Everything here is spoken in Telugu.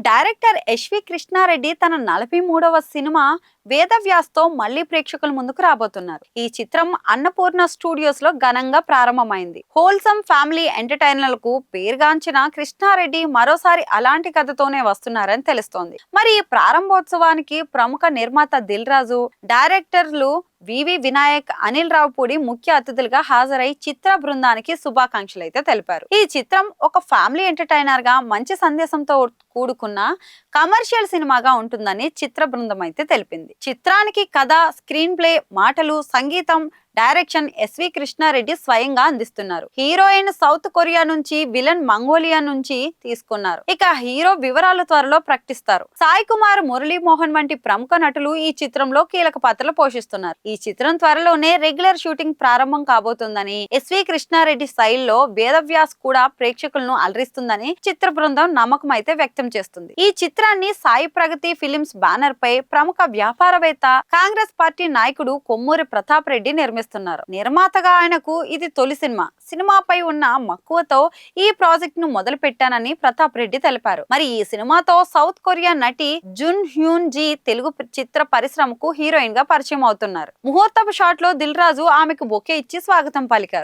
డైరెక్టర్ ఎస్వి కృష్ణారెడ్డి తన 43వ సినిమా వేదవ్యాస్తో మళ్లీ ప్రేక్షకుల ముందుకు రాబోతున్నారు. ఈ చిత్రం అన్నపూర్ణ స్టూడియోస్ లో ఘనంగా ప్రారంభమైంది. హోల్సమ్ ఫ్యామిలీ ఎంటర్టైనర్లకు పేరుగాంచిన కృష్ణారెడ్డి మరోసారి అలాంటి కథతోనే వస్తున్నారని తెలుస్తోంది. మరి ఈ ప్రారంభోత్సవానికి ప్రముఖ నిర్మాత దిల్ రాజు, డైరెక్టర్లు వివి వినాయక్, అనిల్ రావుపూడి ముఖ్య అతిథులుగా హాజరై చిత్ర బృందానికి శుభాకాంక్షలు అయితే తెలిపారు. ఈ చిత్రం ఒక ఫ్యామిలీ ఎంటర్టైనర్ గా మంచి సందేశంతో కూడుకున్న కమర్షియల్ సినిమాగా ఉంటుందని చిత్ర బృందం అయితే తెలిపింది. చిత్రానికి కథ, స్క్రీన్ ప్లే, మాటలు, సంగీతం, డైరెక్షన్ ఎస్వి కృష్ణారెడ్డి స్వయంగా అందిస్తున్నారు. హీరోయిన్ సౌత్ కొరియా నుంచి, విలన్ మంగోలియా నుంచి తీసుకున్నారు. ఇక హీరో వివరాలు త్వరలో ప్రకటిస్తారు. సాయి కుమార్, మురళీమోహన్ వంటి ప్రముఖ నటులు ఈ చిత్రంలో కీలక పాత్రలు పోషిస్తున్నారు. ఈ చిత్రం త్వరలోనే రెగ్యులర్ షూటింగ్ ప్రారంభం కాబోతుందని, ఎస్వి కృష్ణారెడ్డి స్టైల్లో వేదవ్యాస్ కూడా ప్రేక్షకులను అలరిస్తుందని చిత్ర బృందం నమ్మకం అయితే వ్యక్తం చేస్తుంది. ఈ చిత్రాన్ని సాయి ప్రగతి ఫిలిమ్స్ బ్యానర్ పై ప్రముఖ వ్యాపారవేత్త, కాంగ్రెస్ పార్టీ నాయకుడు కొమ్మూరి ప్రతాప్ రెడ్డి నిర్మాతగా ఆయనకు ఇది తొలి సినిమా. సినిమాపై ఉన్న మక్కువతో ఈ ప్రాజెక్ట్ ను మొదలు పెట్టానని ప్రతాప్ రెడ్డి తెలిపారు. మరి ఈ సినిమాతో సౌత్ కొరియా నటి జున్ హ్యూన్ జీ తెలుగు చిత్ర పరిశ్రమకు హీరోయిన్ గా పరిచయం అవుతున్నారు. ముహూర్తపు షాట్ లో దిల్ రాజు ఆమెకు బొకే ఇచ్చి స్వాగతం పలికారు.